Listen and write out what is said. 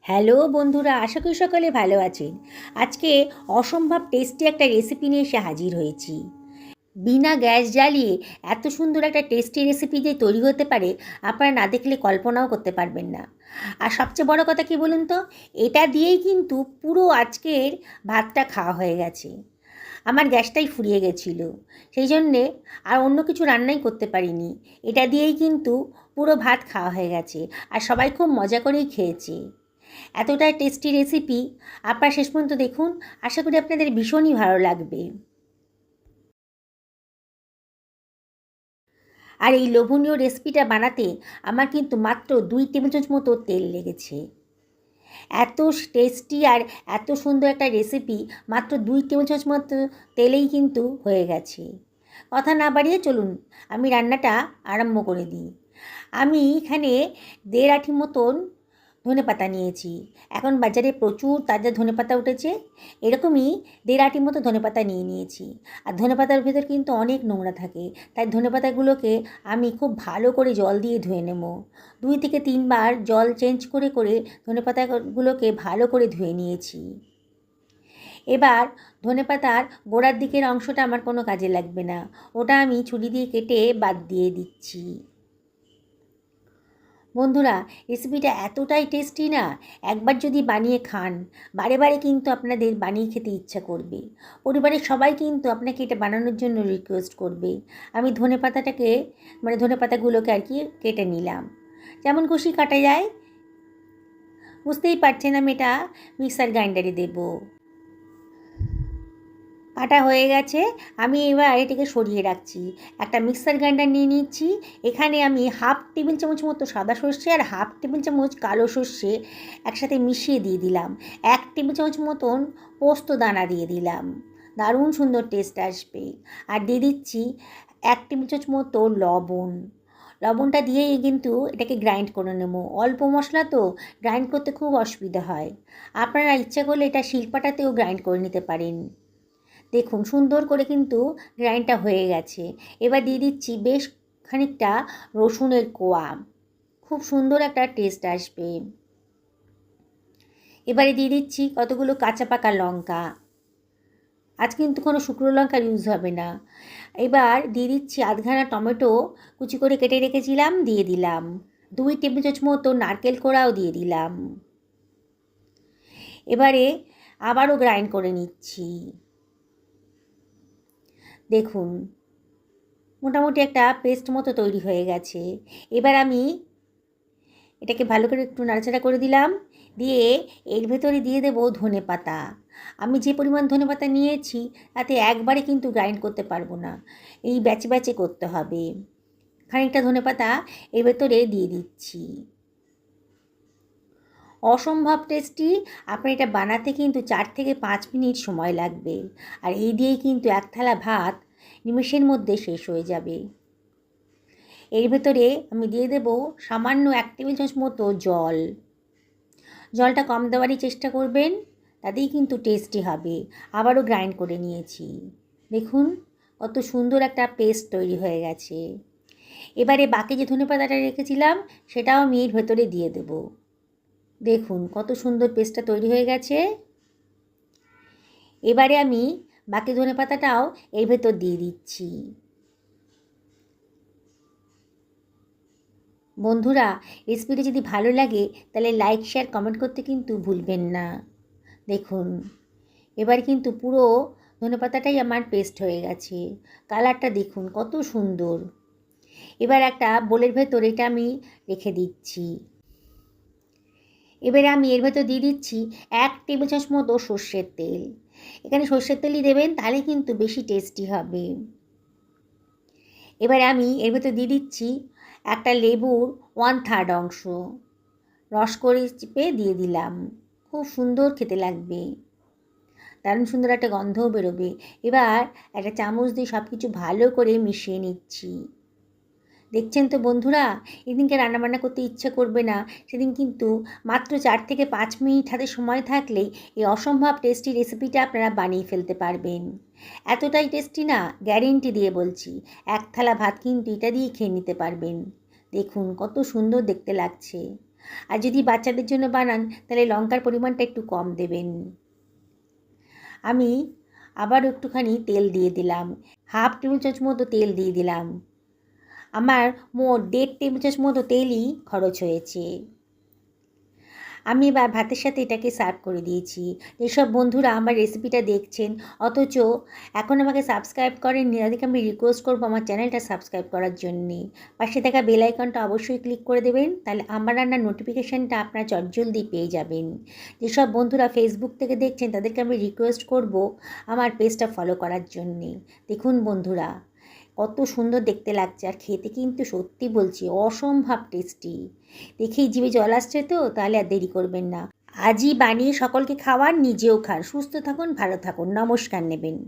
Hello বন্ধুরা, আশা করি সকলে ভালো আছেন। আজকে অসম্ভব টেস্টি একটা রেসিপি নিয়ে এসে হাজির হয়েছি। বিনা গ্যাস জ্বালিয়ে এত সুন্দর একটা টেস্টি রেসিপি যে তৈরি হতে পারে, আপনারা না দেখলে কল্পনাও করতে পারবেন না। আর সবচেয়ে বড় কথা কী বলুন তো, এটা দিয়েই কিন্তু পুরো আজকের ভাতটা খাওয়া হয়ে গেছে। আমার গ্যাসটাই ফুরিয়ে গেছিলো, সেই জন্যে আর অন্য কিছু রান্নাই করতে পারিনি। এটা দিয়েই কিন্তু পুরো ভাত খাওয়া হয়ে গেছে, আর সবাই খুব মজা করেই খেয়েছে। এতটাই টেস্টি রেসিপি, আপনারা শেষ পর্যন্ত দেখুন। আশা করি আপনাদের ভীষণই ভালো লাগবে। আর এই লোভনীয় রেসিপিটা বানাতে আমার কিন্তু মাত্র 2 টেবিল চামচ মতো তেল লেগেছে। এত টেস্টি আর এত সুন্দর একটা রেসিপি মাত্র 2 টেবিল চামচ মতো তেলেই কিন্তু হয়ে গেছে। কথা না বাড়িয়ে চলুন আমি রান্নাটা আরম্ভ করে দিই। আমি এখানে 1.5 আঁটি মতন ধনেপাতা নিয়েছি। এখন বাজারে প্রচুর তাজা ধনেপাতা উঠেছে, এরকমই 1.5 আঁটি মতো ধনেপাতা নিয়েছি। আর ধনেপাতার ভেতর কিন্তু অনেক নোংরা থাকে, তাই ধনেপাতাগুলোকে আমি খুব ভালো করে জল দিয়ে ধুয়ে নেব। 2 থেকে 3 বার জল চেঞ্জ করে করে ধনেপাতাগুলোকে ভালো করে ধুয়ে নিয়েছি। এবার ধনেপাতার গোড়ার দিকের অংশটা আমার কোনো কাজে লাগবে না, ওটা আমি ছুরি দিয়ে কেটে বাদ দিয়ে দিচ্ছি। বন্ধুরা, রেসিপিটা এতটাই টেস্টি না, একবার যদি বানিয়ে খান বারে বারে কিন্তু আপনাদের বানিয়ে খেতে ইচ্ছা করবে। পরিবারের সবাই কিন্তু আপনাকে এটা বানানোর জন্য রিকোয়েস্ট করবে। আমি ধনেপাতাগুলোকে আর কি কেটে নিলাম, যেমন খুশি কাটা যায়। বুঝতেই পারছেন আমি এটা মিক্সার গ্রাইন্ডারে দেবো। কাটা হয়ে গেছে, আমি এবার এটাকে সরিয়ে রাখছি। একটা মিক্সার গ্রাইন্ডার নিয়ে নিচ্ছি। এখানে আমি 1/2 টেবিল চামচ মতো সাদা সর্ষে আর 1/2 টেবিল চামচ কালো সর্ষে একসাথে মিশিয়ে দিয়ে দিলাম। 1 টেবিল চামচ মতন পোস্ত দানা দিয়ে দিলাম, দারুণ সুন্দর টেস্ট আসবে। আর দিয়ে দিচ্ছি 1 টেবিল চামচ মতো লবণ। লবণটা দিয়েই কিন্তু এটাকে গ্রাইন্ড করে নেব। অল্প মশলা তো গ্রাইন্ড করতে খুব অসুবিধা হয়। আপনারা ইচ্ছা করলে এটা শিলপাটাতেও গ্রাইন্ড করে নিতে পারেন। দেখুন সুন্দর করে কিন্তু গ্রাইন্ডটা হয়ে গেছে। এবার দিয়ে দিচ্ছি বেশ খানিকটা রসুনের কোয়া, খুব সুন্দর একটা টেস্ট আসবে। এবারে দিয়ে দিচ্ছি কতগুলো কাঁচা পাকা লঙ্কা, আজ কিন্তু কোনো শুকনো লঙ্কার ইউজ হবে না। এবার দিয়ে দিচ্ছি আধখানা টমেটো কুচি করে কেটে রেখেছিলাম, দিয়ে দিলাম। 2 টেবিল চামচ মতো নারকেল কোড়াও দিয়ে দিলাম। এবারে আবারও গ্রাইন্ড করে নিচ্ছি। দেখুন মোটামুটি একটা পেস্ট মতো তৈরি হয়ে গেছে। এবার আমি এটাকে ভালো করে একটু নাড়াচাড়া করে দিলাম, দিয়ে এর ভেতরে দিয়ে দেবো ধনেপাতা। আমি যে পরিমাণ ধনেপাতা নিয়েছি তাতে একবারে কিন্তু গ্রাইন্ড করতে পারবো না, এই ব্যাচে ব্যাচে করতে হবে। খানিকটা ধনেপাতা এর ভেতরে দিয়ে দিচ্ছি। অসম্ভব টেস্টি। আপনার এটা বানাতে কিন্তু 4 থেকে 5 মিনিট সময় লাগবে, আর এই দিয়েই কিন্তু 1 থালা ভাত নিমেষের মধ্যে শেষ হয়ে যাবে। এর ভেতরে আমি দিয়ে দেব সামান্য 1 টেবিল চামচ মতো জল। জলটা কম দেওয়ারই চেষ্টা করবেন, তাতেই কিন্তু টেস্টি হবে। আবারও গ্রাইন্ড করে নিয়েছি। দেখুন কত সুন্দর একটা পেস্ট তৈরি হয়ে গেছে। এবারে বাকি যে ধনেপাতাটা রেখেছিলাম সেটাও আমি এর ভেতরে দিয়ে দেব। দেখুন কত সুন্দর পেস্টটা তৈরি হয়ে গেছে। এবারে আমি বাকি ধনেপাতাটাও এর ভেতর দিয়ে দিচ্ছি। বন্ধুরা, রেসিপিটি যদি ভালো লাগে তাহলে লাইক শেয়ার কমেন্ট করতে কিন্তু ভুলবেন না। দেখুন এবার কিন্তু পুরো ধনেপাতাটাই আমার পেস্ট হয়ে গেছে। কালারটা দেখুন কত সুন্দর। এবার একটা বোলের ভেতর এটা আমি রেখে দিচ্ছি। এবারে আমি এর ভেতর দিয়ে দিচ্ছি 1 টেবিল চামচ মতো সর্ষের তেল। এখানে সর্ষের তেলই দেবেন, তাহলে কিন্তু বেশি টেস্টি হবে। এবারে আমি এর ভেতর দিয়ে দিচ্ছি একটা লেবুর 1/3 অংশ, রস করে চিপে দিয়ে দিলাম। খুব সুন্দর খেতে লাগবে, দারুণ সুন্দর একটা গন্ধও বেরোবে। এবার একটা চামচ দিয়ে সব কিছু ভালো করে মিশিয়ে নিচ্ছি। দেখছেন তো বন্ধুরা, এদিনকে রান্নাবান্না করতে ইচ্ছে করবে না, সেদিন কিন্তু মাত্র 4 থেকে 5 মিনিট হাতে সময় থাকলেই এই অসম্ভব টেস্টি রেসিপিটা আপনারা বানিয়ে ফেলতে পারবেন। এতটাই টেস্টি না, গ্যারেন্টি দিয়ে বলছি। 1 থালা ভাত কিন্তু এটা দিয়ে খেয়ে নিতে পারবেন। দেখুন কত সুন্দর দেখতে লাগছে। আর যদি বাচ্চাদের জন্য বানান তাহলে লঙ্কার পরিমাণটা একটু কম দেবেন। আমি আবার একটুখানি তেল দিয়ে দিলাম, 1/2 টেবিল চামচ মতো তেল দিয়ে দিলাম। আমার মোট 1.5 টেবিল চামচ মতো তেলই খরচ হয়েছে। আমি এবার ভাতের সাথে এটাকে সার্ভ করে দিয়েছি। যেসব বন্ধুরা আমার রেসিপিটা দেখছেন অথচ এখন আমাকে সাবস্ক্রাইব করেননি, তাদেরকে আমি রিকোয়েস্ট করবো আমার চ্যানেলটা সাবস্ক্রাইব করার জন্যে। পাশে থাকা বেল আইকনটা অবশ্যই ক্লিক করে দেবেন, তাহলে আমার রান্নার নোটিফিকেশানটা আপনারা চটজলদি পেয়ে যাবেন। যেসব বন্ধুরা ফেসবুক থেকে দেখছেন তাদেরকে আমি রিকোয়েস্ট করব আমার পেজটা ফলো করার জন্যে। দেখুন বন্ধুরা, কত সুন্দর দেখতে লাগছে, আর খেতে কিন্তু সত্যি বলছি অসম্ভব টেস্টি। দেখেই জিভে জল আসছে তো, তাহলে আর দেরি করবেন না, আজই বানিয়ে সকলকে খাওয়ান, নিজেও খান। সুস্থ থাকুন, ভালো থাকুন, নমস্কার নেবেন।